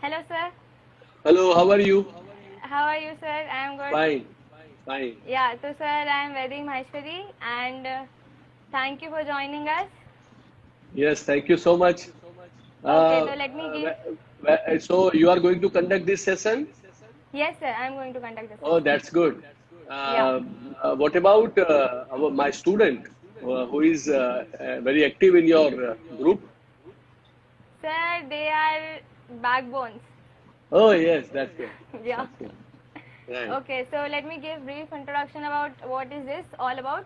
Hello, sir. Hello, how are you? How are you, sir? I am good. Fine, fine. Yeah, so sir, I am Vaidehi Maheshwari, and thank you for joining us. Yes, thank you so much. Okay, Uh, so let me give. so you are going to conduct this session? Yes, sir, I am going to conduct the Oh, session. that's good. Yeah, What about my student who is very active in your group? sir, they are backbones. Oh, yes, that's good. Yeah. That's good. Right. Okay, so let me give brief introduction about what is this all about.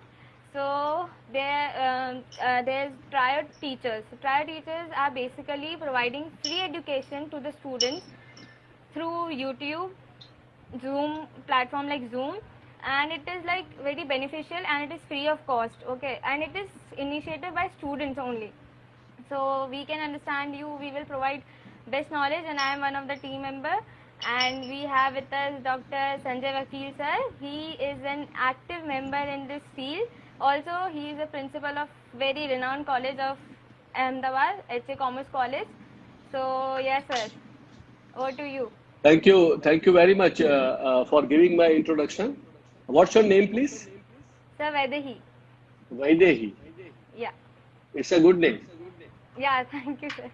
So there's triad teachers. So triad teachers are basically providing free education to the students through YouTube, Zoom platform like Zoom, and it is like very beneficial and it is free of cost. Okay, and it is initiated by students only. So we can understand you. We will provide best knowledge, and I am one of the team member. And we have with us Dr. Sanjay Vakil sir. He is an active member in this field. Also, he is a principal of very renowned college of Ahmedabad, HA Commerce College. So yes, sir. Over to you. Thank you very much for giving my introduction. What's your name, please? Sir Vaidehi. Vaidehi. Yeah. It's a good name. Yeah, thank you, sir.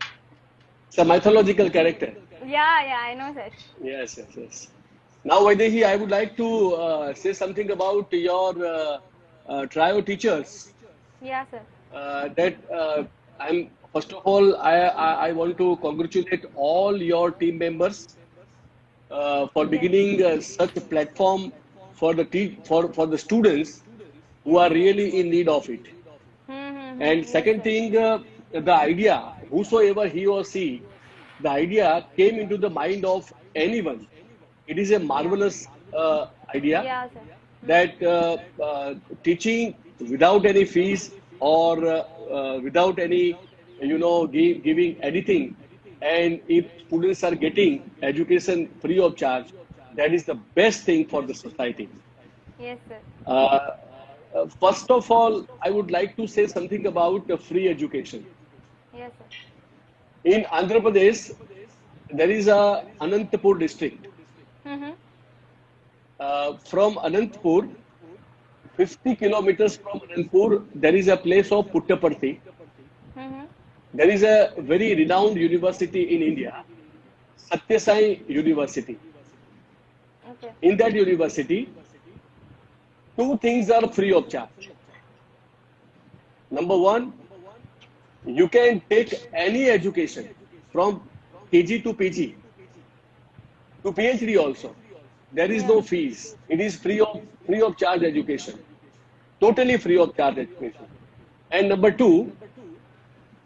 It's a mythological character. Yeah, I know, sir. Yes, yes, yes. Now, Vaidehi, I would like to say something about your trio teachers. Yeah, sir. That I'm first of all, I want to congratulate all your team members for Okay. beginning such a platform for the for the students who Yes, are sir. really in need of it. And Yes, second sir. thing, the idea, whosoever he or she, the idea came into the mind of anyone. It is a Yeah. marvelous idea Yeah, sir. that teaching without any fees or without any, giving anything, and if students are getting education free of charge, that is the best thing for the society. Yes, sir. Uh, First of all, I would like to say something about free education. Yes, sir. In Andhra Pradesh, there is a Anantapur district. Mm-hmm. From Anantapur, 50 kilometers from Anantapur, there is a place of Puttaparthi. Mm-hmm. There is a very renowned university in India, Satya Sai University. Okay. In that university, two things are free of charge. Number one, you can take any education from KG to PG to PhD also. There is Yeah. no fees. It is free of charge education. Totally free of charge education. And number two,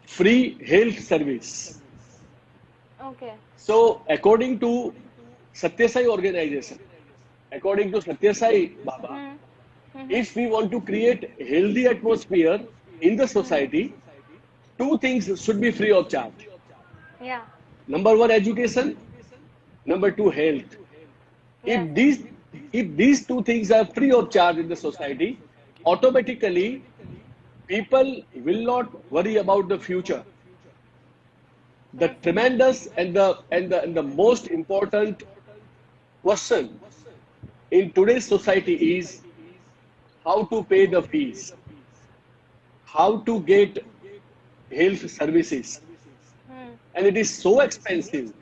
free health service. Okay. So according to Satya Sai organization, according to Satya Sai Baba, Hmm. Mm-hmm. if we want to create healthy atmosphere in the Mm-hmm. society, two things should be free of charge. Yeah. Number one, education. Number two, health. Yes, If sir. these two things are free of charge in the society, automatically people will not worry about the future. The Yes, sir. tremendous and the most important question in today's society is how to pay the fees, how to get health services, Hmm. and it is so expensive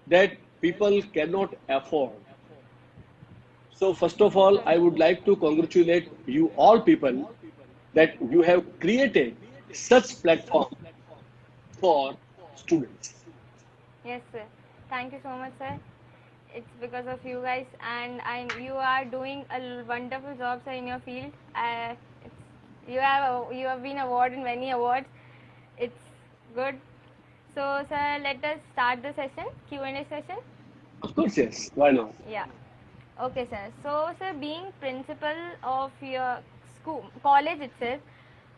that people cannot afford. So first of all, I would like to congratulate you all people that you have created such platform for students. Yes, sir. Thank you so much, sir. It's because of you guys, and you are doing a wonderful job, sir, in your field. It's, you have been awarded many awards. It's good. So, sir, let us start the session, Q&A session. Of course, yes. Why not? Yeah. Okay, sir. So, sir, being principal of your school, college itself,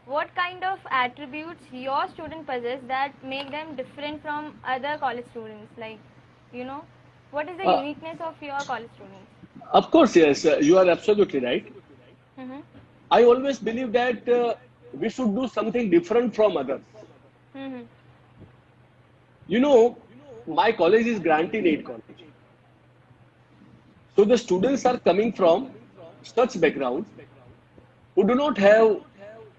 what kind of attributes your student possess that make them different from other college students? Like, you know, what is the Uh, uniqueness of your college students? of course, yes. You are absolutely right. Mm-hmm. I always believe that we should do something different from others. Mm-hmm. You know, my college is granting aid college. So the students are coming from such background who do not have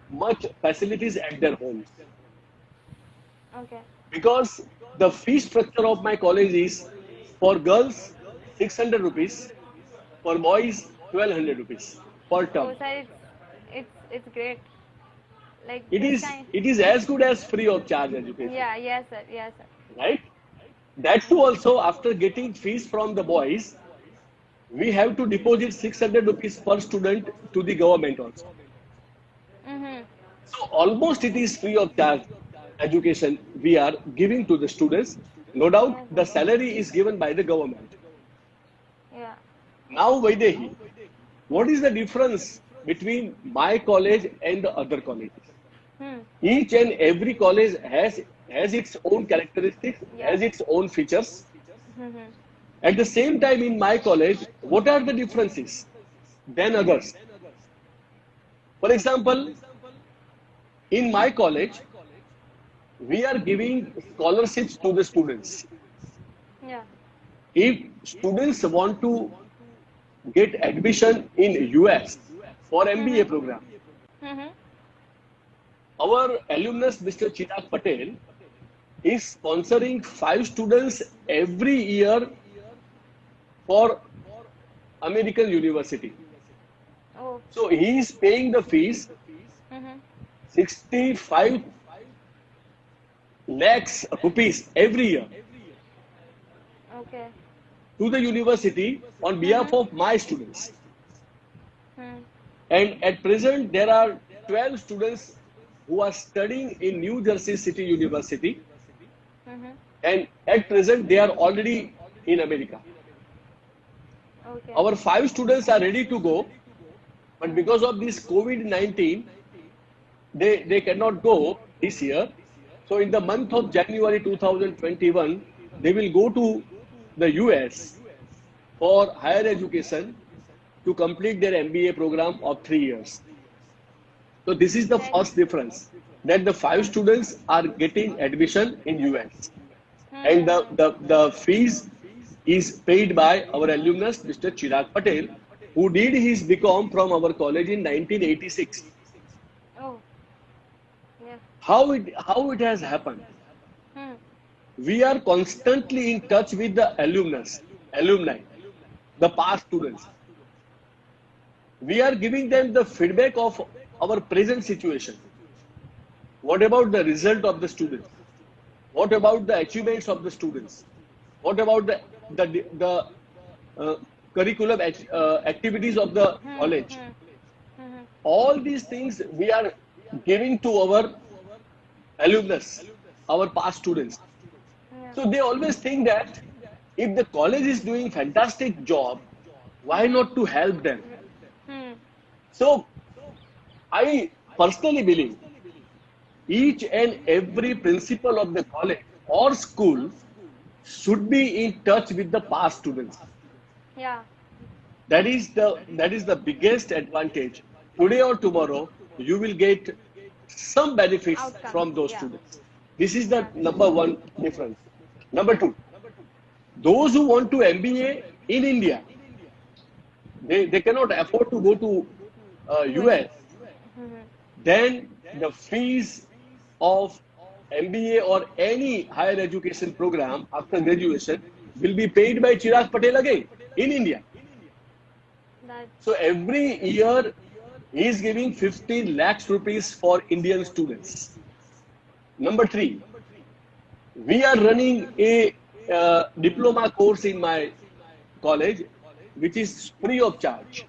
much facilities at their homes. Okay. Because the fee structure of my college is for girls 600 rupees, for boys 1200 rupees per Oh, term. sir, it's great. Like It this is kind. it is as good as free of charge education, Yeah. Yes, sir. Yes, sir. right? That too also after getting fees from the boys, we have to deposit 600 rupees per student to the government also. Mhm. So almost it is free of charge education we are giving to the students. No doubt Yes, the sir. salary is given by the government. Yeah. Now Vaidehi, what is the difference between my college and the other colleges? Hmm. Each and every college has its own characteristics, Yeah. has its own features. Mhm. At the same time, in my college, what are the differences than others? For example, in my college, we are giving scholarships to the students. Yeah. If students want to get admission in US for MBA Mhm. program, Mhm. our alumnus, Mr. Chirag Patel, is sponsoring 5 students every year for American University. Oh. So he is paying the fees Mhm. 65 lakhs rupees every year Okay. to the university on behalf Mhm. of my students. Hmm. And at present, there are 12 students who are studying in New Jersey City University. Mhm. And at present, they are already in America. Okay. Our 5 students are ready to go, but Mhm. because of this COVID-19, they cannot go this year. So in the month of January 2021, they will go to the US for higher education to complete their MBA program of 3 years. So this is the That. first difference that the five Hmm. students are getting admission in US and Hmm. the fees is paid by our alumnus Mr. Chirag Patel who did his BCom from our college in 1986. Oh. Yeah. How it has happened? Hmm. We are constantly in touch with the alumni, the past students. We are giving them the feedback of our present situation. What about the result of the students? What about the achievements of the students? What about the uh, curriculum activities of the Hmm. college? Hmm. Hmm. All these things we are giving to our alumnus, our past students. Yeah. So they always think that if the college is doing fantastic job, why Mhm. not to help them? Hmm. So I personally believe each and every principal of the college or school should be in touch with the past students. Yeah. That is the biggest advantage. Today or tomorrow, you will get some benefits Outcomes. from those Yeah. students. This is the Yeah. number one difference. Number two, those who want to MBA in India, they cannot afford to go to USA. US. Mhm. Then the fees of MBA or any higher education program after graduation will be paid by Chirag Patel again in India. That's. So every year he is giving 15 lakhs rupees for Indian students. Number three, we are running a diploma course in my college, which is free of charge.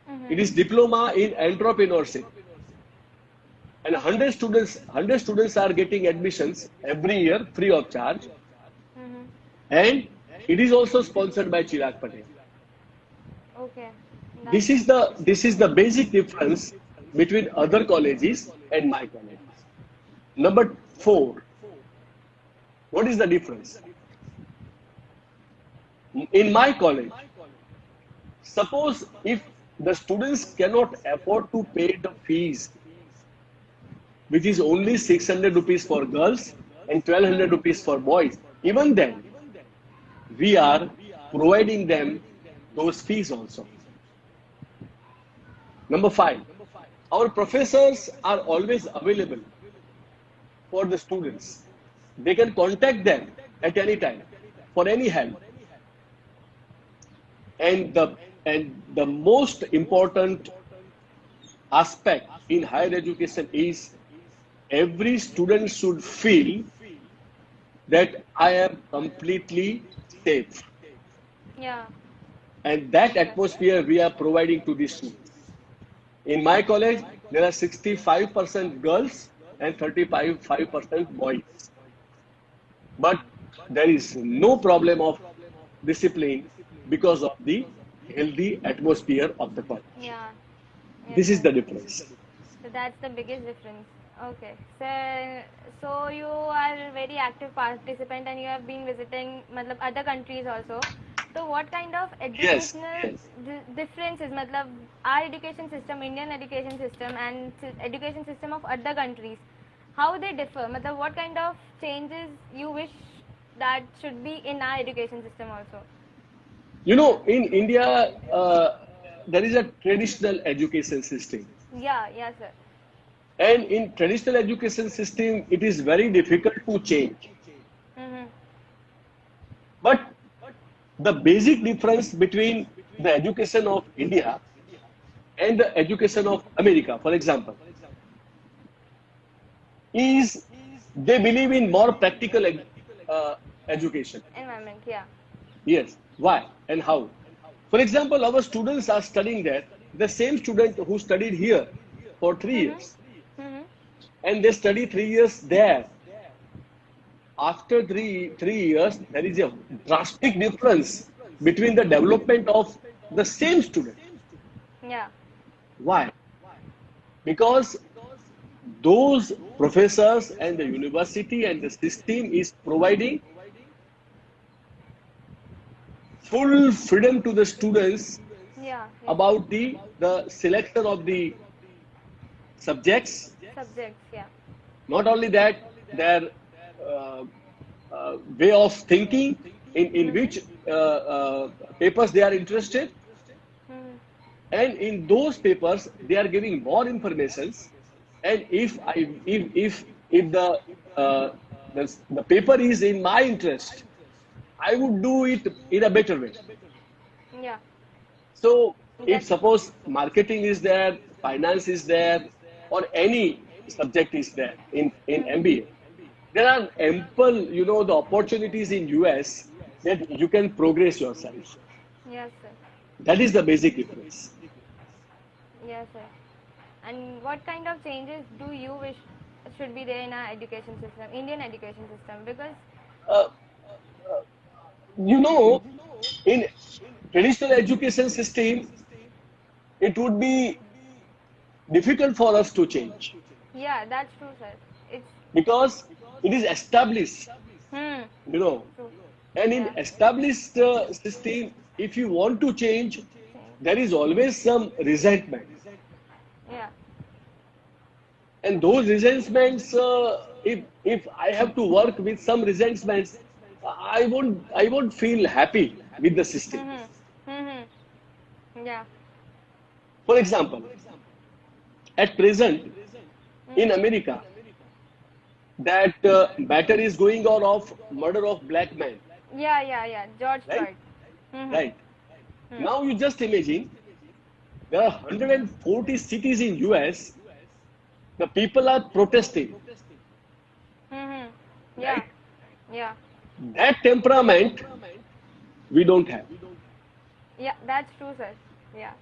Mhm. It is diploma in entrepreneurship. And Okay. 100 students are getting admissions every year free of charge. Mhm. And it is also sponsored by Chirag Patel. Okay. That's. This is the basic difference between other colleges and my colleges. Number four, what is the difference? In my college, suppose if the students cannot afford to pay the fees, which is only 600 rupees for girls and 1200 Hmm. rupees for boys, Even then, we are providing them those fees also. Number five, our professors are always available for the students. They can contact them at any time for any help. And the most important aspect in higher education is every student should feel that I am completely safe. Yeah. And that Sure. atmosphere we are providing to the students. In my college, there are 65% girls and 35% boys. But there is no problem of discipline because of the healthy atmosphere of the college. Yeah. Yes, This is sir. the difference. So that's the biggest difference. Okay. So you are a very active participant and you have been visiting matlab, other countries also. So what kind of Yes, educational yes. differences, matlab, our education system, Indian education system and education system of other countries, how they differ? Matlab, what kind of changes you wish that should be in our education system also? You know, in India, there is a traditional education system. Yeah, yeah, sir. And in traditional education system, it is very difficult to change. Mm-hmm. But the basic difference between the education of India and the education of America, for example, is they believe in more practical education. Environment, yeah. Yes. Why and how? For example, our students are studying there, the same student who studied here for 3 years, Mm-hmm. Mm-hmm. and they study 3 years there. After three years, there is a drastic difference between the development of the same student. Yeah. Why? Because those professors and the university and the system is providing full freedom to the students Yeah. Yes. about the selection of the subjects. Subjects, yeah. Not only that, their uh, way of thinking, in which papers they are interested, Mm-hmm. and in those papers they are giving more informations. And if the paper is in my interest, I would do it in a better way. Yeah. So if That's suppose marketing is there, finance is there, or any subject is there in mm-hmm. MBA, there are ample, the opportunities in US that you can progress yourself. Yes, sir. That is the basic difference. Yes, sir. And what kind of changes do you wish should be there in our education system, Indian education system? Because Uh, you know, in traditional education system, it would be difficult for us to change yeah, that's true, sir. It's because it is established, hmm you know. true. And in Yeah. established system, if you want to change, Same. there is always some resentment. Yeah. And those resentments, if I have to work with some resentments, I won't feel happy with the system. Mm-hmm. Mm-hmm. Yeah. For example, at present in Mm-hmm. America, that matter is going on of murder of black man, Yeah, yeah, yeah. George right? Floyd. Mm-hmm. Right. Hmm. Now you just imagine there are 140 cities in US. The people are protesting, Mm-hmm. Yeah. right? Yeah. That temperament we don't have. Yeah, that's true, sir. Yeah.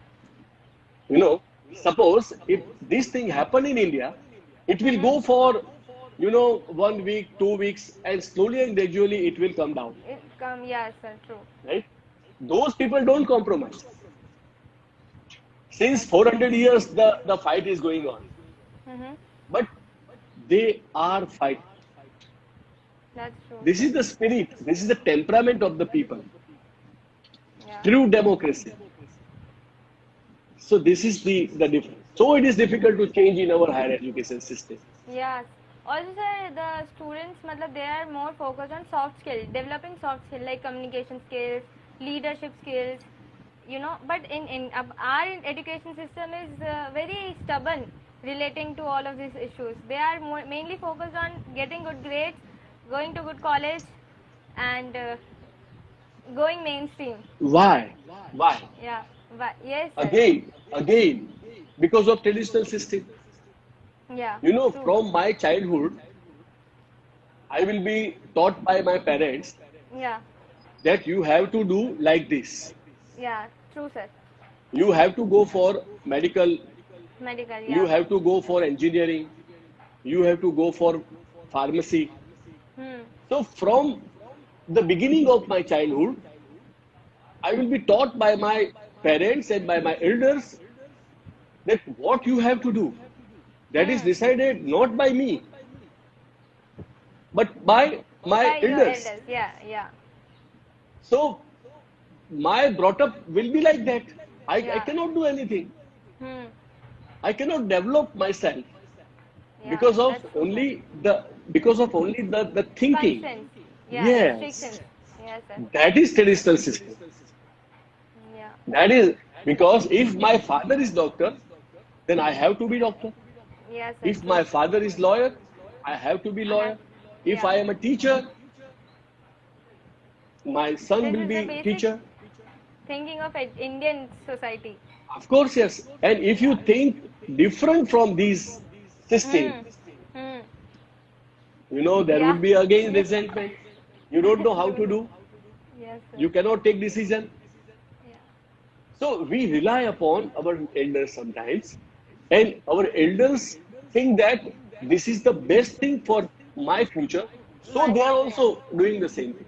You know, suppose if this thing happen in India, it will Mm-hmm. go for, 1 week, 2 weeks, and slowly and gradually it will come down, It come, yes, sir. True. right? Those people don't compromise. Since That's true. 400 years, the fight is going on, Mm-hmm. but they are fighting. That's true, This sir. is the spirit, this is the temperament of the people, Yeah. true democracy. So this is the difference. So it is difficult to change in our higher education system. Yes. Also, sir, the students, matlab, they are more focused on soft skills, developing soft skills like communication skills, leadership skills, But our education system is very stubborn relating to all of these issues. They are mainly focused on getting good grades, going to good college, and going mainstream. Why? Why? Yeah. Yes, sir. Again, because of traditional system. Yeah. True. From my childhood, I will be taught by my parents Yeah. that you have to do like this. Yeah. True, sir. You have to go for medical, Medical. you Yeah. have to go for engineering, you have to go for pharmacy. Hmm. So from the beginning of my childhood, I will be taught by my parents and by my elders that what you have to do. That is Hmm. decided not by me, but by my By your elders. elders. Yeah. Yeah. So my brought up will be like that. I Yeah. cannot do anything. Hmm. I cannot develop myself Yeah. because of That's true, sir. only the thinking. Constraints. Yeah. Yes, Restrictions. Yes, sir. that is traditional system. Yeah. That is because if my father is doctor, then I have to be doctor. Yes, sir. If True. my father is lawyer, I have to be I have. lawyer. If Yeah. I am a teacher, my son This will is the be basic teacher. thinking of Indian society. Of course, yes. And if you think different from these system, Hmm. Hmm. there Yeah. would be again resentment. You don't know how to True. do. Yes, sir. You cannot take decision. Yeah. So we rely upon our elders sometimes, and our elders think that this is the best thing for my future. So My they are future. also doing the same thing.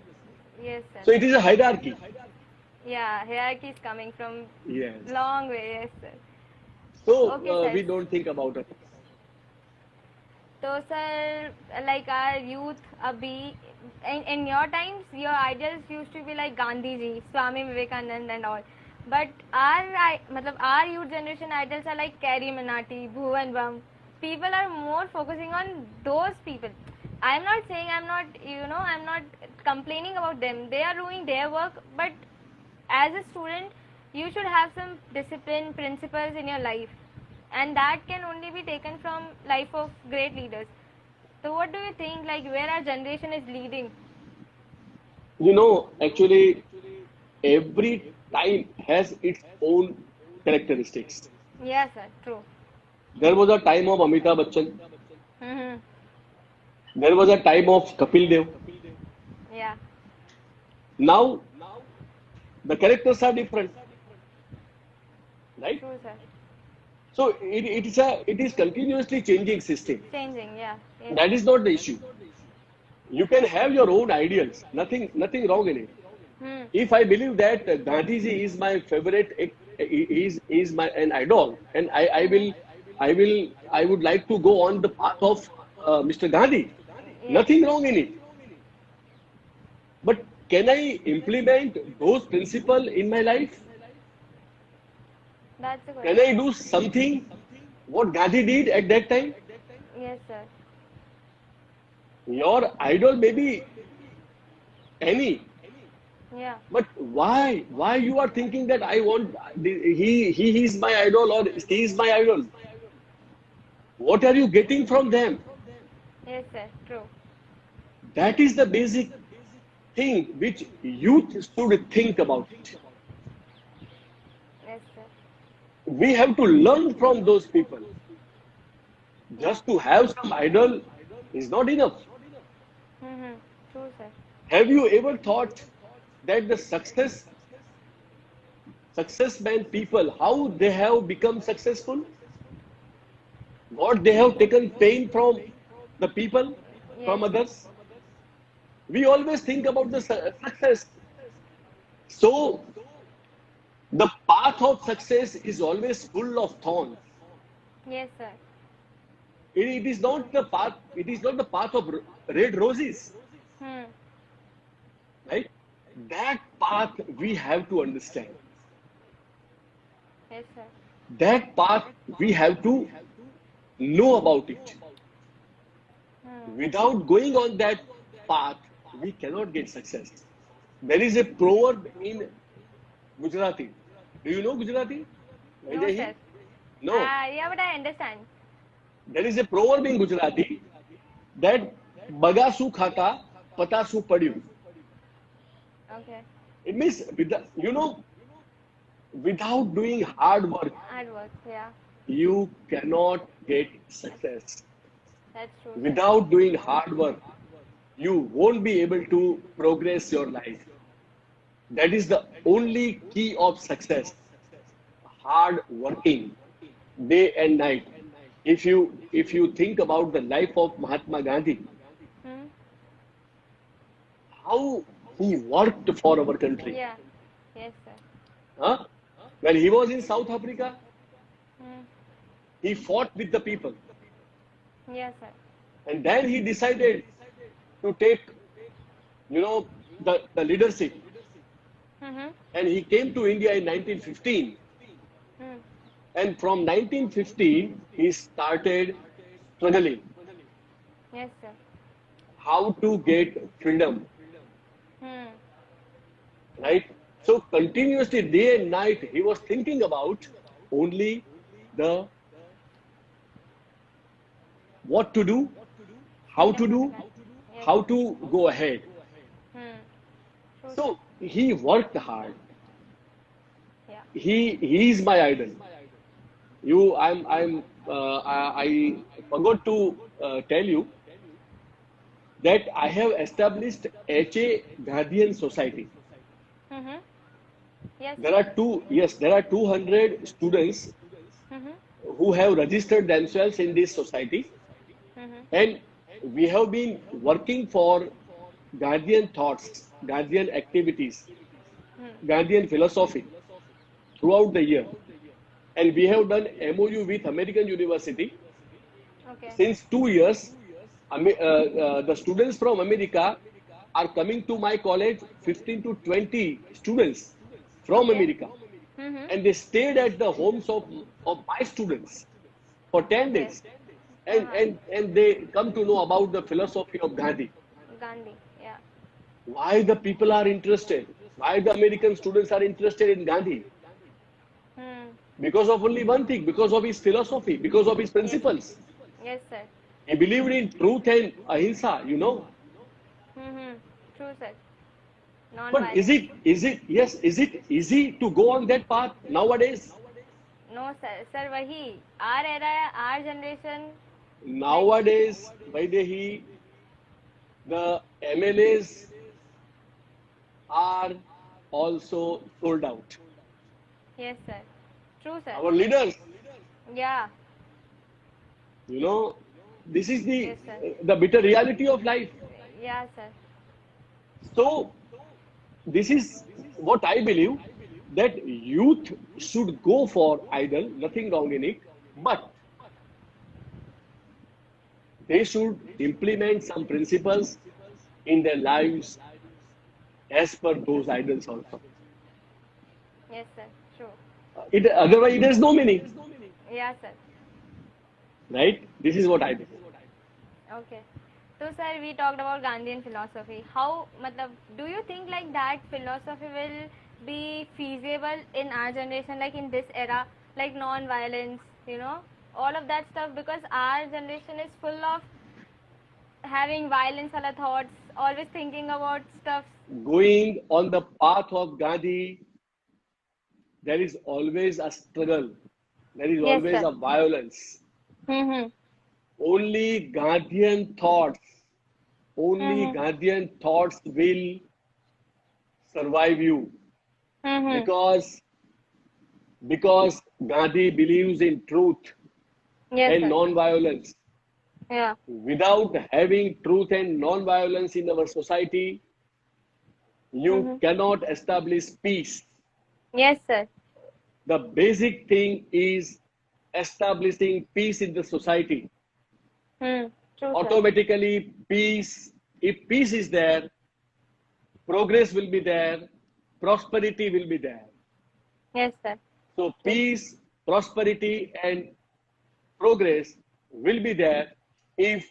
Yes, sir. So it is a hierarchy. Yeah. Hierarchy is coming from Yes. long way. Yes, sir. So Okay, sir. we don't think about it. So, sir, like our youth, abhi, in your times, your ideals used to be like Gandhi ji, Swami Vivekanand and all. But our youth generation ideals are like Carrie Minati, Bhuvan Bam. People are more focusing on those people. I'm not saying I'm not complaining about them. They are doing their work, but as a student, you should have some discipline, principles in your life, and that can only be taken from life of great leaders. So what do you think, like, where our generation is leading? Actually, every time has its own characteristics. Yes, sir. True. There was a time of Amitabh Bachchan. Mm-hmm. There was a time of Kapil Dev. Yeah. Now the characters are different, right? True, sir. So it is continuously changing system. Changing. Yeah. Yes, That sir. is not the issue. You can have your own ideals. Nothing wrong in it. Hmm. If I believe that Gandhiji is my favorite, is my an idol, and I would like to go on the path of Mr. Gandhi. Yes. Nothing wrong in it. But can I implement those principles in my life? That's the Can question. I do something what Gandhi did at that time? Yes, sir. Your idol may be any, Yeah. but why? Why you are thinking that I want he is my idol or he is my idol? What are you getting from them? Yes, sir. True. That is the basic thing which youth should think about it. Yes, sir. We have to learn from those people. Yeah. Just to have some idol is not enough. Mm-hmm. True, sir. Have you ever thought that the success man people, how they have become successful? What they have taken pain from the people, Yes. from others? We always think about the success. So the path of success is always full of thorns. Yes, sir. It is not the path. It is not the path of red roses, Hmm. right? That path we have to understand. Yes, sir. That path we have to know about it. Without going on that path, we cannot get success. There is a proverb in Gujarati. Do you know Gujarati? No, Vaidehi? sir. No. Yeah, but I understand. There is a proverb in Gujarati that bagasu khata, patasu padyu. Okay. It means, without doing hard work, Hard work. Yeah, you cannot get success. that's true, sir. Without doing hard work, you won't be able to progress your life. That is the only key of success. Hard working, day and night. If you think about the life of Mahatma Gandhi, Hmm? how he worked for our country. Yeah. Yes, sir. Huh? When he was in South Africa, Hmm. he fought with the people. Yes, sir. And then he decided to take, the leadership. Mm-hmm. And he came to India in 1915. Hmm. And from 1915, he started struggling Yes, sir. how to get freedom, Hmm. right? So continuously, day and night, he was thinking about only the what to do, how to Freedom for the do, country. Yes, how sir. to go ahead. Hmm. True, sir. So he worked hard. Yeah. He is my idol. I forgot to tell you that I have established HA Guardian Society. Mm-hmm. Yes, There sir. are there are 200 students Mm-hmm. who have registered themselves in this society, Mm-hmm. and we have been working for Guardian thoughts, Guardian activities, Hmm. Guardian philosophy throughout the year. And we have done MOU with American University. Okay. Since 2 years, the students from America are coming to my college, 15 to 20 students from Okay. America. Mm-hmm. And they stayed at the homes of my students for 10 Okay. days. And they come to know about the philosophy of Gandhi. Gandhi. Yeah. Why the people are interested? Why the American students are interested in Gandhi? Hmm. Because of only one thing, because of his philosophy, because of his Yes. principles. Yes, sir. He believed in truth and ahimsa. Mm-hmm. True, sir. But Non-violence. is it easy to go on that path nowadays? No, sir. Sir, वही our era, our generation, like Nowadays, Vaidehi, the MLAs are also sold out. yes, sir. True, sir. Our leaders, Yeah. you know, this is Yes, sir. the bitter reality of life. Yeah, sir. So this is what I believe, that youth should go for idol, nothing wrong in it, but they should implement some principles in their lives as per those idols also. Yes, sir. True. Otherwise, there's no meaning, Yeah, sir. right? This is what I believe. Okay. So, sir, we talked about Gandhian philosophy. How, matlab, do you think like that philosophy will be feasible in our generation, like in this era, like non-violence, all of that stuff? Because our generation is full of having violence wala thoughts, always thinking about stuff. Going on the path of Gandhi, there is always a struggle, there is Yes, always sir. a violence. Mm-hmm. Only Gandhian thoughts, only Mm-hmm. Gandhian thoughts will survive you, Mm-hmm. because Gandhi believes in truth Yes, and sir. non-violence. Yeah. Without having truth and non-violence in our society, you Mm-hmm. cannot establish peace. Yes, sir. The basic thing is establishing peace in the society. Hmm. True, sir. Automatically, if peace is there, progress will be there, prosperity will be there. Yes, sir. So, peace, prosperity, and progress will be there if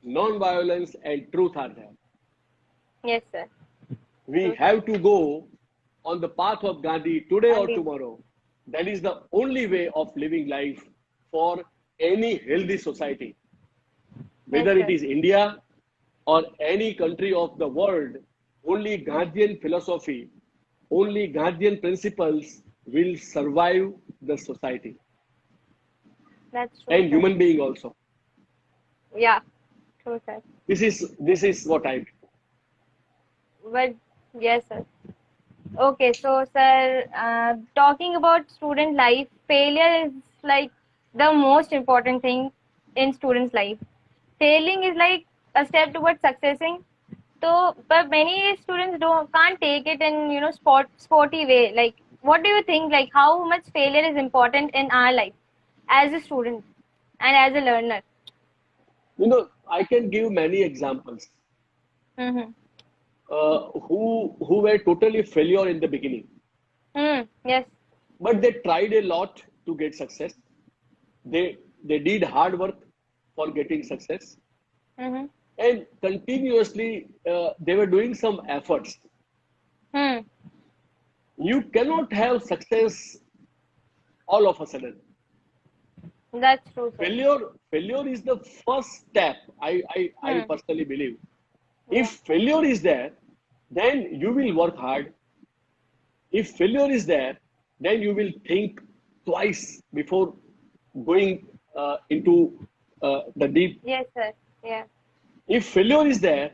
non-violence, and truth are there. Yes, sir. We True, sir. have to go on the path of Gandhi today or Gandhi. tomorrow. That is the only way of living life for any healthy society. Yes, Whether it sir. is India or any country of the world, only Gandhian philosophy, only Gandhian principles will survive the society That's true, and sir. human being also. Yeah, true, sir. This is what I. But yes, sir. Okay, so sir, talking about student life, failure is like the most important thing in students' life. Failing is like a step towards successing. So, but many students don't can't take it in sporty way. Like, what do you think? Like, how much failure is important in our life as a student and as a learner? I can give many examples Mm-hmm. who were totally failure in the beginning, Yes. but they tried a lot to get success. They did hard work for getting success, Mm-hmm. and continuously they were doing some efforts. Hmm. You cannot have success all of a sudden. That's true, sir. Failure is the first step. I Hmm. personally believe. If Yeah. failure is there, then you will work hard. If failure is there, then you will think twice before going into the deep. Yes, sir. Yeah. If failure is there,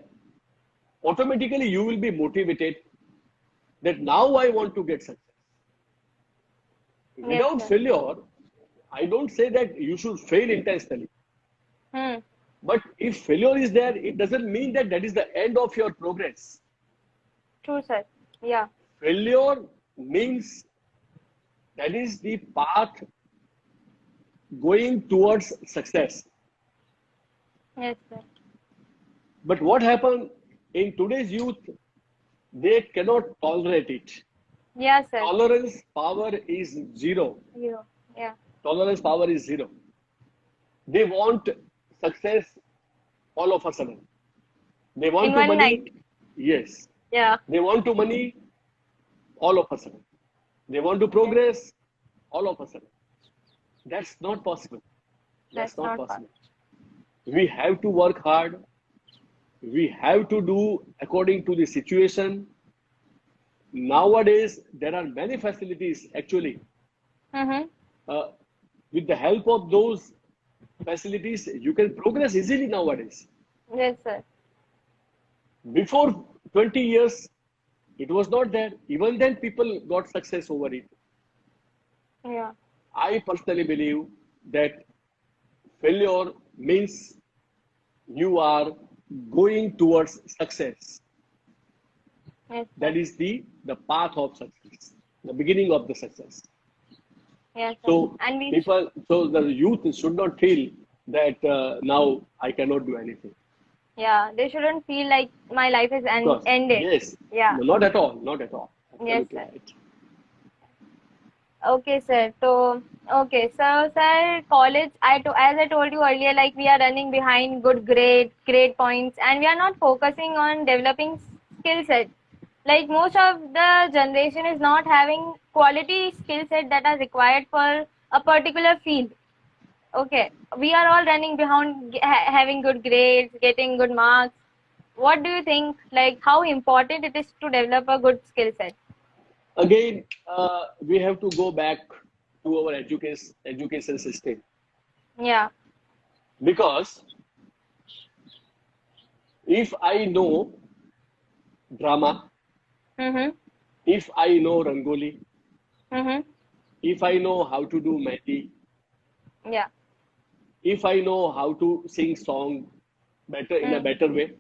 automatically you will be motivated that now I want to get success. Yes, Without sir. failure, I don't say that you should fail intentionally. Hmm. But if failure is there, it doesn't mean that that is the end of your progress. True, sir. Yeah. Failure means that is the path going towards success. Yes, sir. But what happened in today's youth, they cannot tolerate it. Yeah, sir. Tolerance power is zero. Zero. Yeah. Tolerance power is zero. They want success all of a sudden. They In want to one night. money, yes. Yeah. They want to money all of a sudden. They want to Yes. progress all of a sudden. That's not possible. That's That's not not fun. possible. We have to work hard. We have to do according to the situation. Nowadays, there are many facilities actually. Mm-hmm. Uh, with the help of those facilities, you can progress easily nowadays. Yes, sir. Before 20 years, it was not there. Even then, people got success over it. Yeah. I personally believe that failure means you are going towards success. Yes, sir. That is the path of success, the beginning of the success. Yes, sir. So And we so the youth should not feel that now I cannot do anything. yeah, they shouldn't feel like my life is Of course, ended. yes, Yeah. no, not at all, not at all. Yes, Absolutely sir. right. Okay, sir. So, okay. So, sir, college, as I told you earlier, like we are running behind good grade points, and we are not focusing on developing skill set. Like most of the generation is not having quality skill set that are required for a particular field. Okay, we are all running behind having good grades, getting good marks. What do you think? Like how important it is to develop a good skill set? Again, we have to go back to our education system Yeah. because if I know drama, Mhm. if I know Rangoli, Mhm. if I know how to do mehndi, Yeah. if I know how to sing song better in a Mm. better way,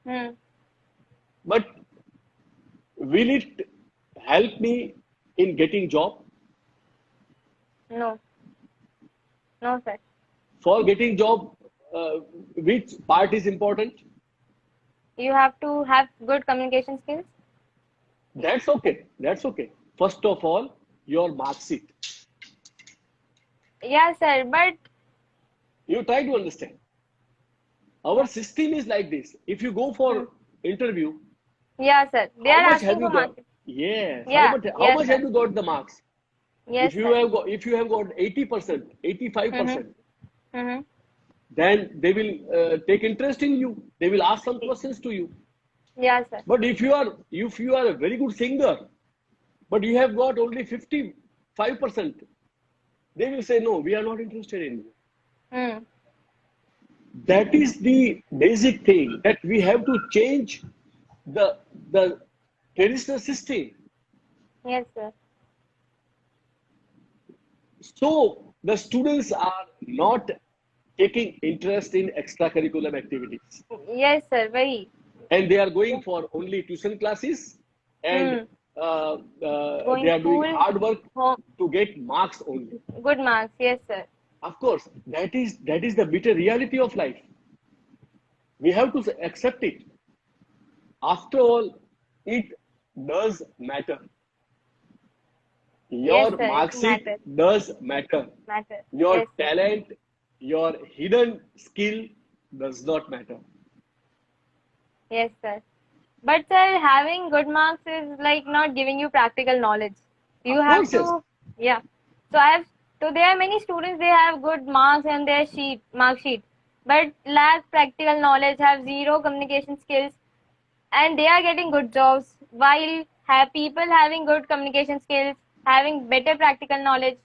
Mm. but will it help me in getting job? No. No, sir. For getting job, which part is important? You have to have good communication skills. That's okay. That's okay. First of all, your mark sheet. Yeah, sir. But You try to understand. Our system is like this. If you go Hmm. for interview, Yeah, sir. They how are much have asking you for got? marks. Yes. Yeah. How Yes, much sir. have you got the marks? Yes, sir. If you have got 80%, Mm-hmm. 85%, Mm-hmm. then they will take interest in you. They will ask some questions to you. Yeah, sir. But if you are a very good singer, but you have got only 55%, they will say no, we are not interested in you. Hmm. That is the basic thing, that we have to change the the traditional system. Yes, sir. So the students are not taking interest in extracurricular activities, Yes, sir. Very. and they are going for only tuition classes, and Hmm. they Going are doing school, hard work home, to get marks only. good marks. Yes, sir. Of course, that is the bitter reality of life. We have to accept it. After all, it does matter. Yes, Your sir. It mark sheet matters. does matter. Matters. Your Yes, sir. talent, your hidden skill does not matter. Yes, sir. But sir, having good marks is like not giving you practical knowledge. You Of have course, yes. to, yeah. So I have, so there are many students, they have good marks in their mark sheet, but lack practical knowledge, have zero communication skills, and they are getting good jobs while have people having good communication skills, having better practical knowledge,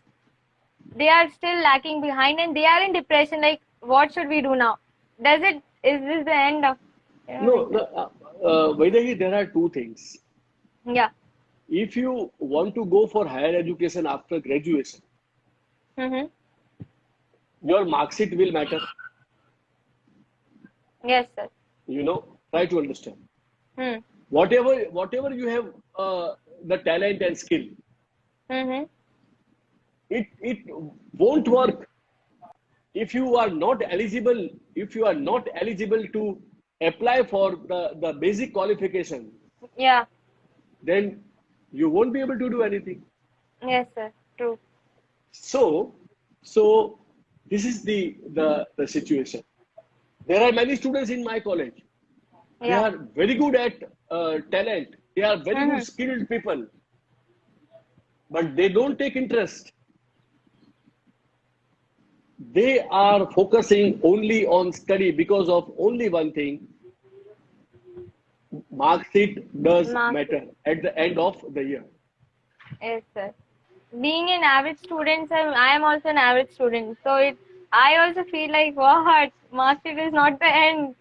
they are still lacking behind and they are in depression. Like, what should we do now? Is this the end of, No, like no that? Vaidehi, there are two things. Yeah. If you want to go for higher education after graduation, Mm-hmm. your mark sheet will matter. Yes, sir. Try to understand. Hmm. Whatever you have the talent and skill, Mm-hmm. it won't work if you are not eligible. If you are not eligible to apply for the basic qualification, Yeah. then you won't be able to do anything. Yes, sir. True. So, so this is the situation. There are many students in my college. They Yeah. are very good at talent. They are very good Mm-hmm. skilled people, but they don't take interest. They are focusing only on study because of only one thing: mark sheet does Marks. matter at the end of the year. Yes, sir. Being an average student, sir, I am also an average student. So I also feel like what marks sheet is not the end.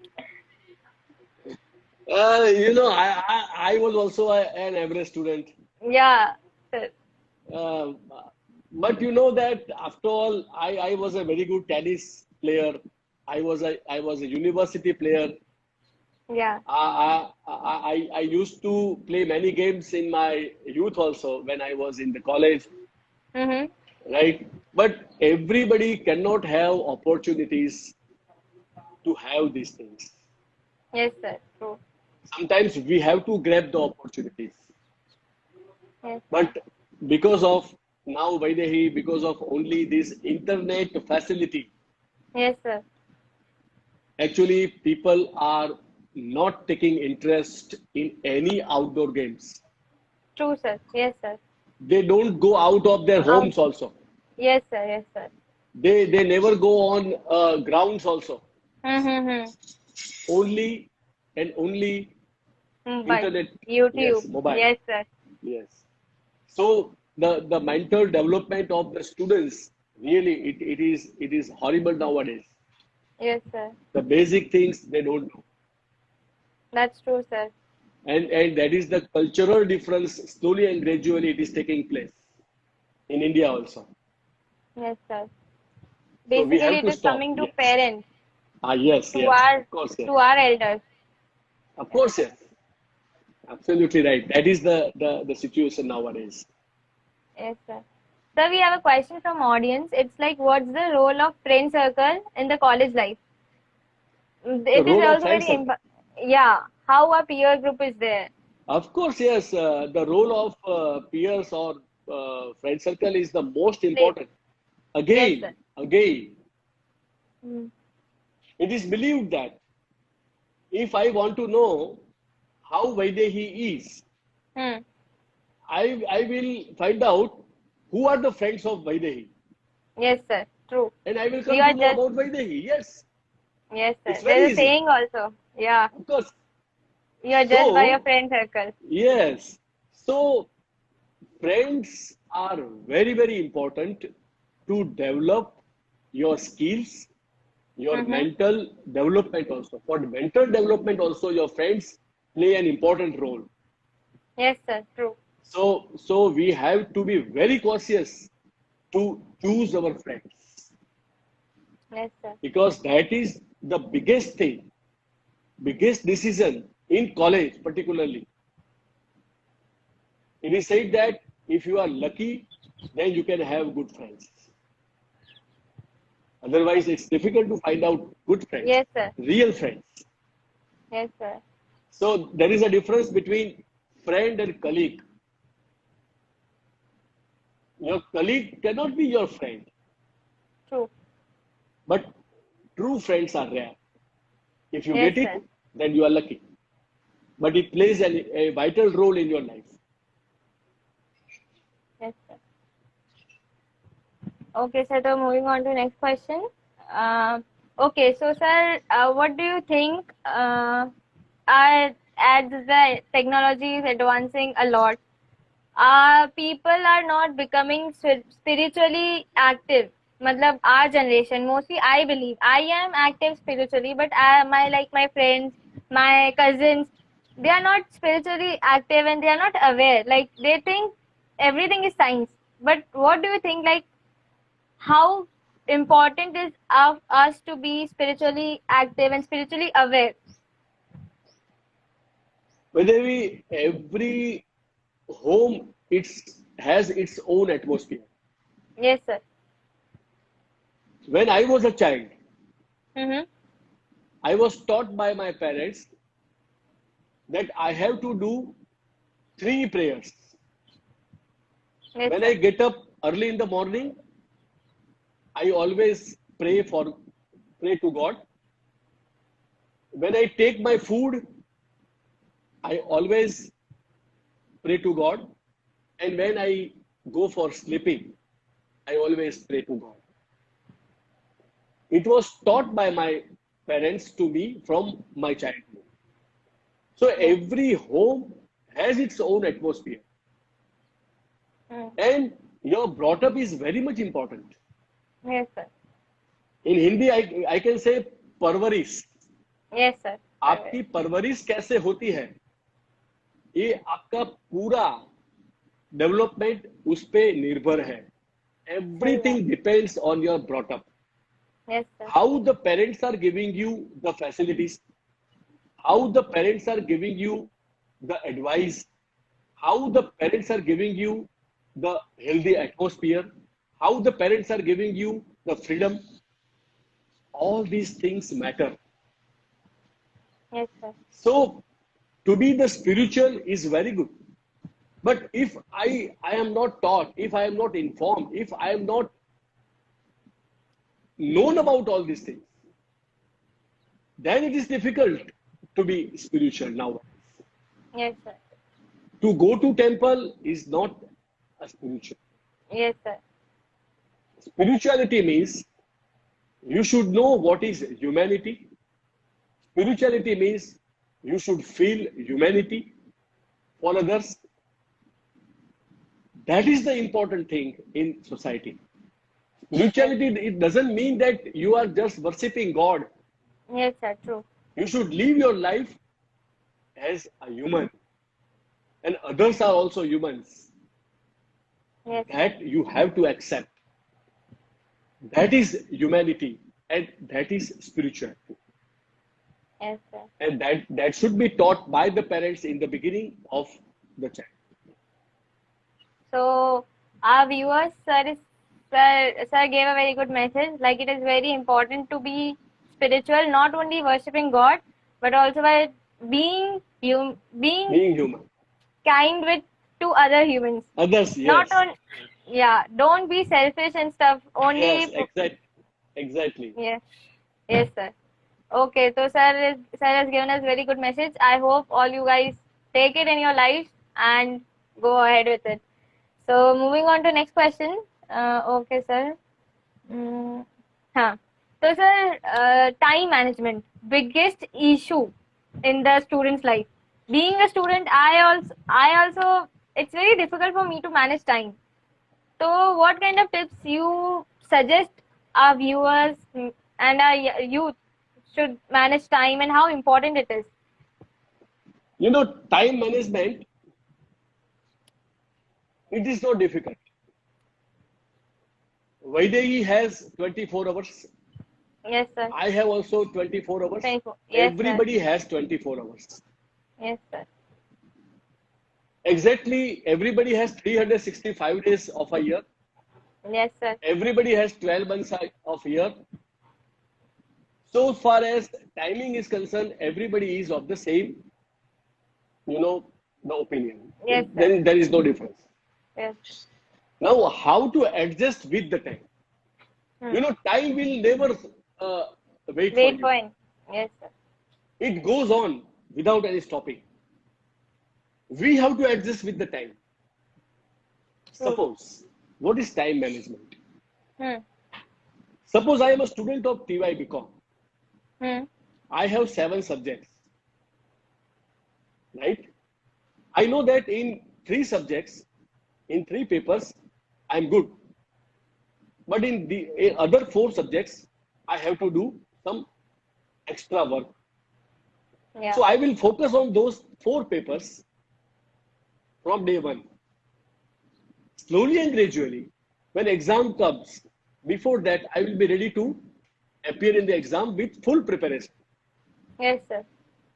I was also an average student. Yeah, sir. Uh, but you know that after all, I was a very good tennis player. I was a university player. Yeah. I used to play many games in my youth also when I was in the college, Mm-hmm. right? But everybody cannot have opportunities to have these things. Yes, sir. True. Sometimes we have to grab the opportunities. Yes, sir. But because of now, Vaidehi, because of only this internet facility, Yes, sir. actually people are not taking interest in any outdoor games. True, sir. Yes, sir. They don't go out of their Out. homes also. Yes, sir. Yes, sir. They never go on grounds also. Mm-hmm. Only and only Mobile. internet. YouTube. Yes, mobile. Yes, sir. Yes. So the mental development of the students, really, it is horrible nowadays. Yes, sir. The basic things they don't know, That's true, sir. and that is the cultural difference. Slowly and gradually, it is taking place in India also. Yes, sir. So we Basically, have it to is stop. coming to Yes. parents, Yes, to yes. our Of course, yes. to our elders. Of course, yes. Absolutely right. That is the situation nowadays. Yes, sir. Sir, we have a question from audience. It's like, what's the role of friend circle in the college life? The It is role of also friend very circle. yeah. How a peer group is there? Of course, yes. The role of peers or friend circle is the most Play. important. Yes, sir. Again, Mm. it is believed that if I want to know how Vaidehi is, Hmm. I will find out who are the friends of Vaidehi, Yes, sir. True. and I will You come are to know just, about Vaidehi. Yes, yes, sir. it's very There's a easy. saying also. Yeah. Of course. You are judged by your So, friend circle. yes. So, friends are very, very important to develop your skills, your Mm-hmm. mental development also. For mental development also, your friends play an important role. Yes, sir. True. So we have to be very cautious to choose our friends Yes, sir. because that is the biggest thing, biggest decision in college, particularly. It is said that if you are lucky, then you can have good friends. Otherwise, it's difficult to find out good friends, Yes, sir. real friends. Yes, sir. So there is a difference between friend and colleague. Your colleague cannot be your friend, True. but true friends are rare. If you Yes, get it, sir. then you are lucky. But it plays a vital role in your life. Yes, sir. Okay, sir. So moving on to next question. Okay, so sir, what do you think? As the technology is advancing a lot, people are not becoming spiritually active. Matlab, our generation, mostly I believe I am active spiritually, but my friends, my cousins, they are not spiritually active and they are not aware. Like they think everything is science. But what do you think? Like how important is of us to be spiritually active and spiritually aware? Whether we every home it's has its own atmosphere. Yes, sir. When I was a child, Mm-hmm. I was taught by my parents that I have to do three prayers. Yes, When sir. I get up early in the morning, I always pray to God. When I take my food, I always pray to God. And when I go for sleeping, I always pray to God. It was taught by my parents to me from my childhood. So Yes. every home has its own atmosphere. Mm. And your brought up is very much important. Yes, sir. In Hindi, I can say परवरिश. Yes, sir. आपकी परवरिश कैसे होती है ये आपका पूरा development उस पे निर्भर है. सही बात. Everything depends on your brought up. Yes, sir. How the parents are giving you the facilities, how the parents are giving you the advice, how the parents are giving you the healthy atmosphere, how the parents are giving you the freedom, all these things matter. Yes, sir. So to be the spiritual is very good. But if I am not taught, if I am not informed, if I am not known about all these things, then it is difficult to be spiritual now. Yes, sir. To go to temple is not a spiritual. Yes, sir. Spirituality means you should know what is humanity. Spirituality means you should feel humanity for others. That is the important thing in society. Yes, Spirituality, it doesn't mean that you are just worshipping God. yes, sir. True. You should live your life as a human, and others are also humans. Yes, sir. That you have to accept. That is humanity, and that is spirituality. Yes, sir. And that should be taught by the parents in the beginning of the child. So our viewers, sir gave a very good message. Like it is very important to be spiritual, not only worshipping God, but also by being Being human. kind with to other humans. Others, Not yes. on, yeah. Don't be selfish and stuff. Yes, Only, exactly. yes, yes, sir. Okay, so sir has given us very good message. I hope all you guys take it in your life and go ahead with it. So moving on to next question. Okay, sir. Mm, huh. So sir, time management, biggest issue in the student's life. Being a student, I also, it's very difficult for me to manage time. So what kind of tips you suggest our viewers and our youth should manage time and how important it is? You know, time management, it is not difficult. Vaidehi has 24 hours. Yes, sir. I have also 24 hours. 24. Yes, sir. Everybody has 24 hours. Yes, sir. Exactly, everybody has 365 days of a year. Yes, sir. Everybody has 12 months of year. So far as timing is concerned, everybody is of the same, the opinion. Yes, sir. Then there is no difference. Yes. Now, how to adjust with the time? Hmm. Time will never uh, wait for Wait you. point. Yes, sir. It goes on without any stopping. We have to adjust with the time. True. Suppose, what is time management? Hmm. Suppose I am a student of TY BCom. Hmm. I have 7 subjects, right? I know that in 3 subjects, in 3 papers, I'm good. But in the other 4 subjects, I have to do some extra work. Yeah. So I will focus on those 4 papers from day one. Slowly and gradually, when exam comes, before that, I will be ready to appear in the exam with full preparation. Yes, sir.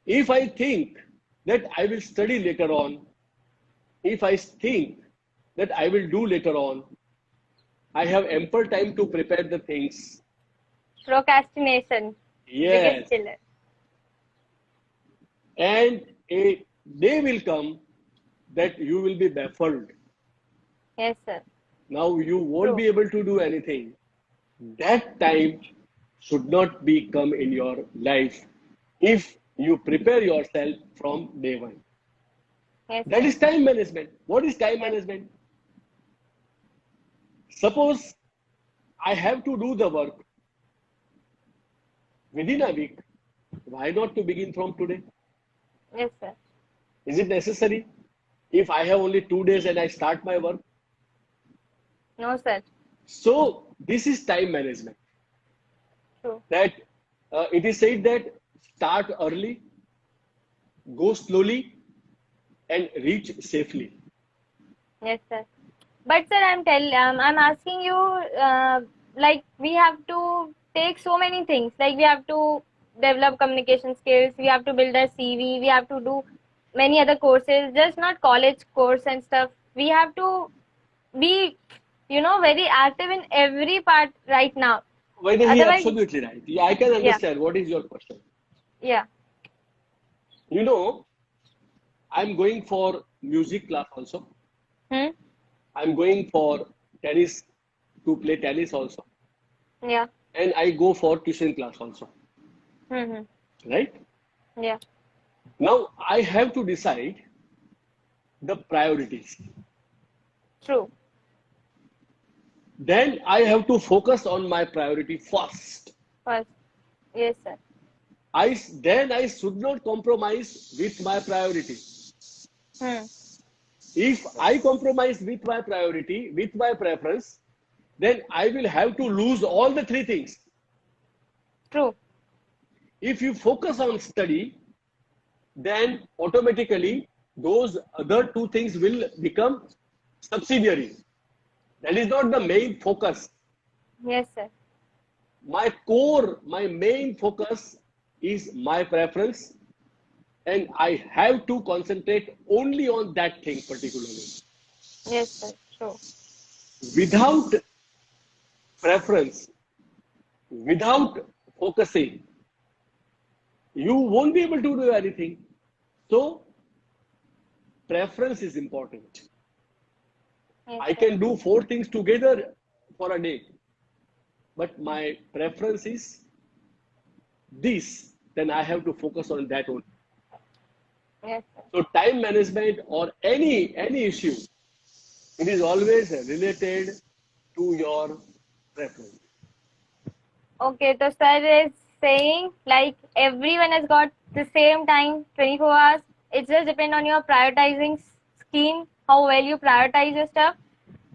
If I think that I will study later on, if I think that I will do later on, I have ample time to prepare the things. Procrastination, biggest Yes. killer. And a day will come that you will be baffled. Yes, sir. Now you won't True. be able to do anything. That time should not be come in your life if you prepare yourself from day one. Yes, That sir. is time management. What is time Yes. management? Suppose I have to do the work within a week. Why not to begin from today? Yes, sir. Is it necessary? If I have only 2 days and I start my work. No, sir. So this is time management. True. That it is said that start early, go slowly, and reach safely. Yes, sir. But sir, I'm asking you, like we have to take so many things. Like we have to develop communication skills. We have to build our CV. We have to do many other courses. Just not college course and stuff. We have to be, very active in every part right now. Whether he Otherwise, absolutely right. Yeah, I can yeah, understand what is your question. yeah. You know, I'm going for music class also. Hmm. I'm going for tennis to play tennis also. Yeah. And I go for tuition class also. Hmm. Hmm. Right? Yeah. Now I have to decide the priorities. True. Then I have to focus on my priority first. First. Yes, sir. Then I should not compromise with my priority. Hmm. If I compromise with my priority, with my preference, then I will have to lose all the 3 things. True. If you focus on study, then automatically those other 2 things will become subsidiary. That is not the main focus. Yes, sir. My main focus is my preference, and I have to concentrate only on that thing particularly. Yes, sir. True. Without preference, without focusing, you won't be able to do anything. So, preference is important. Yes, I sir. can do 4 things together for a day, but my preference is this, then I have to focus on that only. Yes, sir. So time management or any issue, it is always related to your preference. Okay, so sir is saying like everyone has got the same time, 24 hours. It just depend on your prioritizing scheme, how well you prioritize your stuff.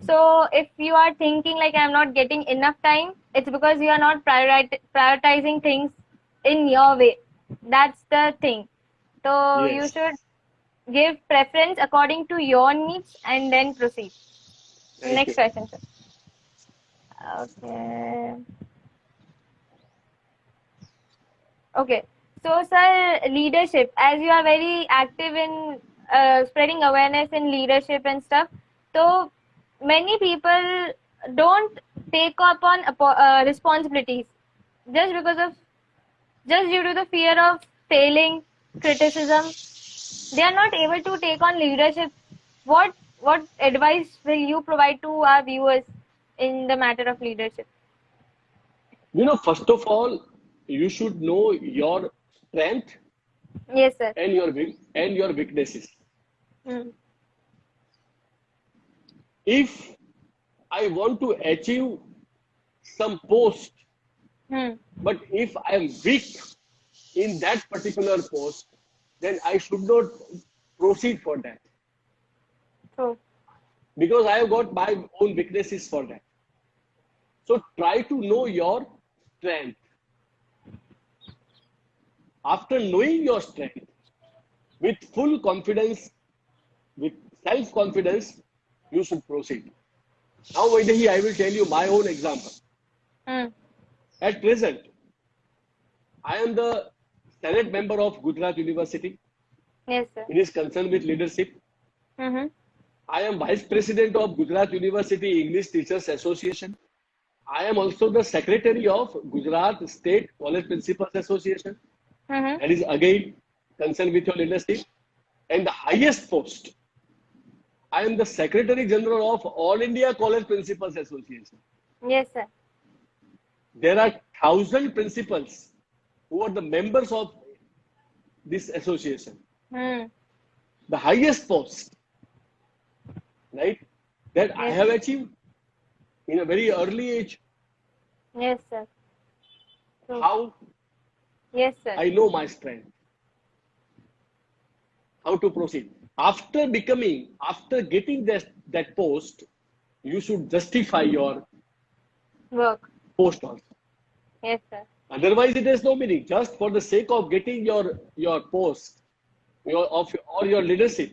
So if you are thinking like I'm not getting enough time, it's because you are not prioritizing things in your way. That's the thing. So you Yes. should give preference according to your needs and then proceed. Thank Next you. question, sir. Okay. Okay. So, sir, leadership, as you are very active in spreading awareness in leadership and stuff, so many people don't take up on responsibilities just because of just due to the fear of failing, criticism. They are not able to take on leadership. What advice will you provide to our viewers in the matter of leadership? First of all, you should know your strength Yes, sir. and your weaknesses. Hmm. If I want to achieve some post, Hmm. but if I am weak in that particular post, then I should not proceed for that True. because I have got my own weaknesses for that. So try to know your strength. After knowing your strength, with full confidence, with self confidence, you should proceed. Now, Vaidehi, I will tell you my own example. Hmm. At present, I am the Senate member of Gujarat University. Yes, sir. It is concerned with leadership. Mm-hmm. I am Vice President of Gujarat University English Teachers Association. I am also the Secretary of Gujarat State College Principals Association. Mm-hmm. That is again concerned with your leadership. And the highest post, I am the Secretary General of All India College Principals Association. Yes, sir. There are 1,000 principals who are the members of this association. Hmm. The highest post, right, that I Yes. have achieved in a very early age. Yes, sir. True. How? Yes, sir. I know my strength. How to proceed? After getting that post, you should justify your Work. post also. Yes, sir. Otherwise, it has no meaning. Just for the sake of getting your post, or your leadership,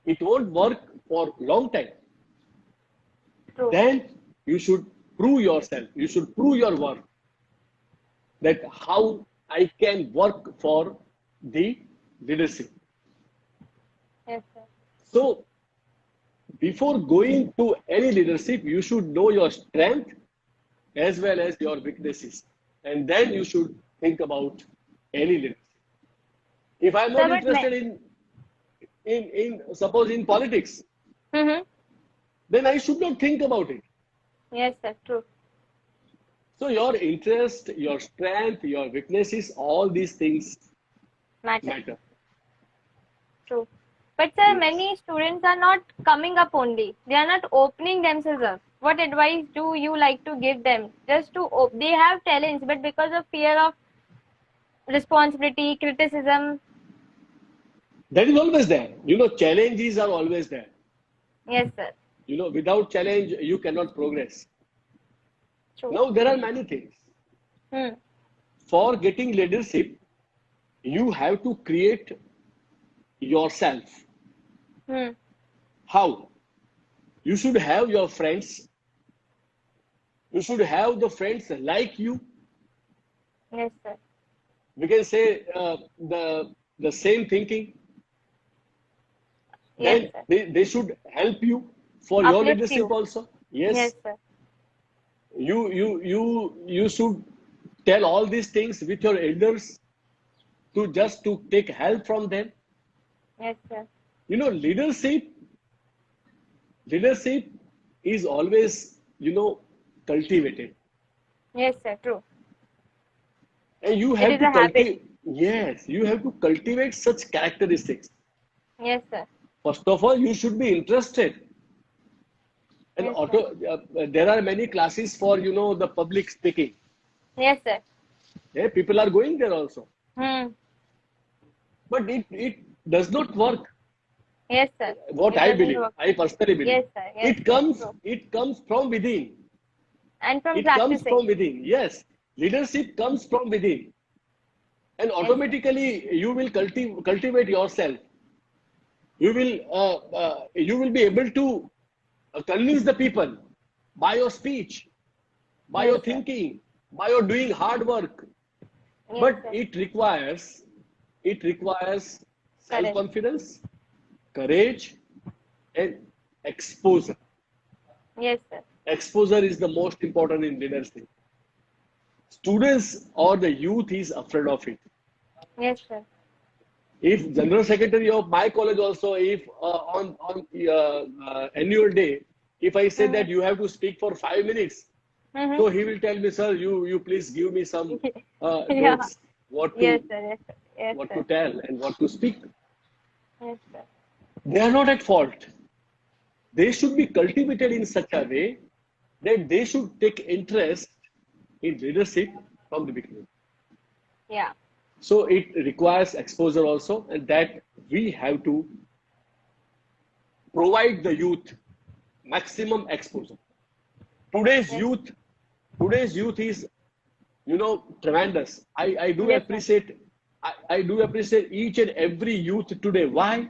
it won't work for long time. True. Then you should prove yourself. You should prove your work. That how I can work for the leadership. Yes, sir. So before going to any leadership, you should know your strength as well as your weaknesses, and then you should think about any leadership. If I'm Sir, not interested in suppose in politics, Mm-hmm. then I should not think about it. Yes, sir. True. So your interest, your strength, your weaknesses, all these things Matter. matter. True. But sir, Yes. many students are not coming up only. They are not opening themselves up. What advice do you like to give them? Just to they have talents, but because of fear of responsibility, criticism. That is always there. Challenges are always there. Yes, sir. Without challenge, you cannot progress. True. Now, there are many things. Hmm. For getting leadership, you have to create yourself. Hmm. How? You should have your friends. You should have the friends like you. Yes, sir. We can say the same thinking. Yes, Then sir. they should help you for your Uplift leadership you. also. Yes, Yes, sir. you should tell all these things with your elders to take help from them. Yes, sir. Leadership is always cultivated. Yes, sir. True. And you It have is to a habit. cultivate, yes, you have to cultivate such characteristics. Yes, sir. First of all, you should be interested. And Yes, sir. there are many classes for, the public speaking. Yes, sir. Yeah, people are going there also. Hmm. But it does not work. Yes, sir. What It I doesn't believe, work. I personally believe. Yes, sir. Yes, sir. True. It comes from within. And from It comes practicing. from within. Yes. Leadership comes from within. And Yes, sir. automatically you will cultivate yourself. You will be able to convince the people by your speech, by Yes, your sir. thinking, by your doing hard work. Yes, But sir. it requires Correct. self-confidence, courage, and exposure. Yes, sir. Exposure is the most important in leadership. Students or the youth is afraid of it. Yes, sir. If general secretary of my college also, if on annual day, if I say that Mm-hmm. you have to speak for 5 minutes, Mm-hmm. so he will tell me, sir, you please give me some Yeah. notes, what Yes, to sir. Yes, sir. Yes, what to sir. tell and what to speak. Yes, sir. They are not at fault. They should be cultivated in such a way that they should take interest in leadership from the beginning. Yeah. So it requires exposure also, and that we have to provide the youth maximum exposure. Today's Yes. youth, today's youth is, tremendous. I do Yes, sir. appreciate, I do appreciate each and every youth today. Why?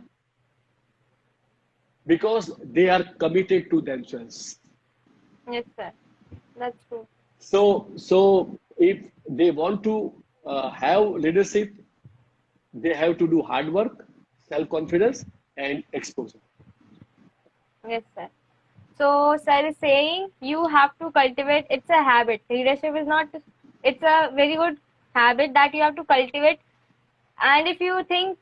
Because they are committed to themselves. Yes, sir. That's true. So if they want to have leadership, they have to do hard work, self-confidence, and exposure. Yes, sir. So, sir is saying you have to cultivate. It's a habit. Leadership is not. It's a very good habit that you have to cultivate. And if you think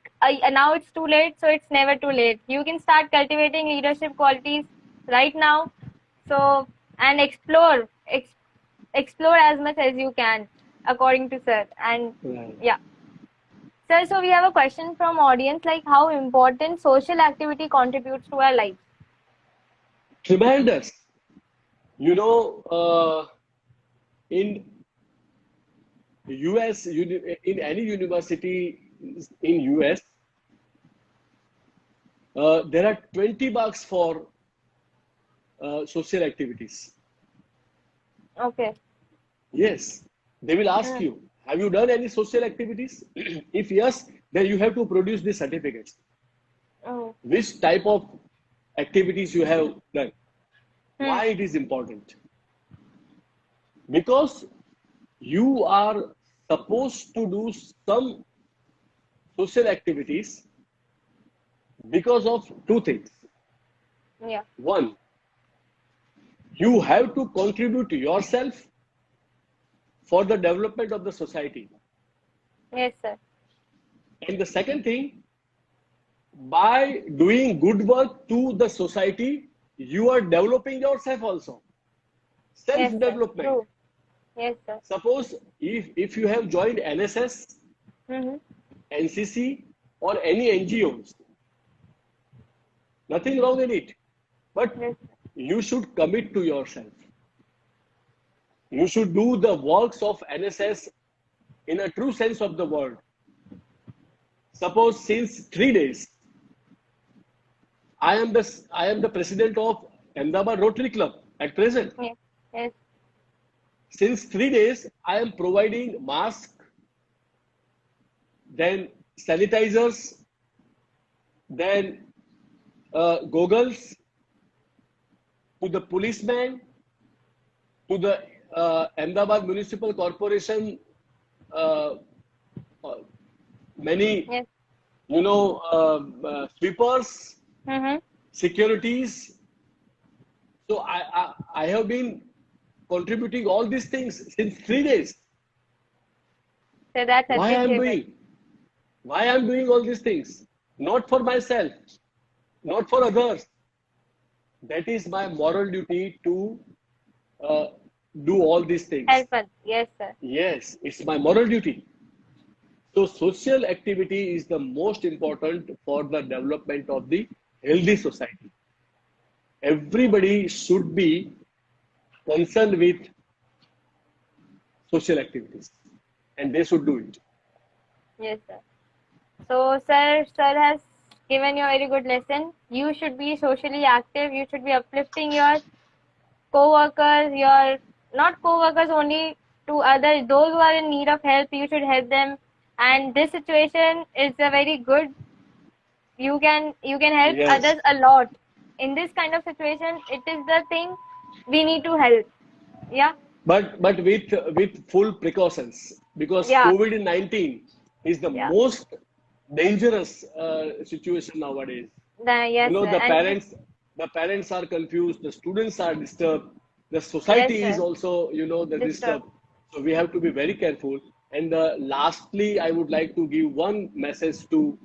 now it's too late, so it's never too late. You can start cultivating leadership qualities right now. So and explore as much as you can, according to sir. And Right. yeah, sir. So we have a question from audience like how important social activity contributes to our life. Tremendous. You know, in US, in any university in US, there are 20 bucks for social activities. Okay. Yes, they will ask Hmm. you, have you done any social activities? If yes, then you have to produce the certificates. Oh. Which type of activities you have done? Hmm. Why it is important? Because you are supposed to do some social activities because of two things. Yeah. One, you have to contribute to yourself for the development of the society. Yes, sir. And the second thing, by doing good work to the society, you are developing yourself also. Yes, sir. Self-development. True. Yes, sir. Suppose if you have joined NSS, Mm-hmm. NCC, or any NGOs, nothing wrong in it. But Yes. you should commit to yourself. You should do the works of NSS in a true sense of the word. Suppose since 3 days, I am the president of Ahmedabad Rotary Club at present. Yes. Yes. Since 3 days, I am providing masks, then sanitizers, then goggles to the policemen, to the Ahmedabad Municipal Corporation, uh, uh, many, Yes. sweepers, Mm-hmm. securities. So I have been contributing all these things since 3 days. So that's Why I'm appreciable. doing? Why I'm doing all these things? Not for myself, not for others. That is my moral duty to uh, do all these things. Help us. Yes, sir. Yes, it's my moral duty. So social activity is the most important for the development of the healthy society. Everybody should be concerned with social activities, and they should do it. Yes, sir. So, sir has given you a very good lesson. You should be socially active. You should be uplifting your co-workers, your not co-workers only, to others, those who are in need of help. You should help them. And this situation is a very good. You can help Yes, others a lot. In this kind of situation, it is the thing we need to help. Yeah, but with full precautions, because yeah, COVID-19 is the yeah. most dangerous situation nowadays. You Yes, know, sir. And this, the parents are confused, the students are disturbed, the yes, society is sir. also, you know, the Disturb. disturbed. So we have to be very careful. And lastly, I would like to give one message to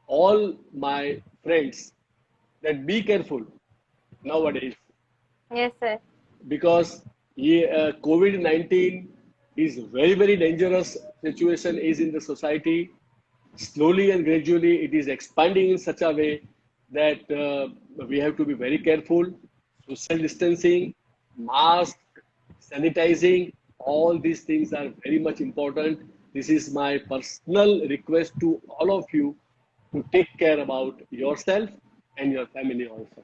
all my friends, that be careful nowadays, Yes, sir. because COVID-19 is very dangerous situation is in the society. Slowly and gradually, it is expanding in such a way that we have to be very careful. Social distancing, mask, sanitizing, all these things are very much important. This is my personal request to all of you to take care about yourself and your family also.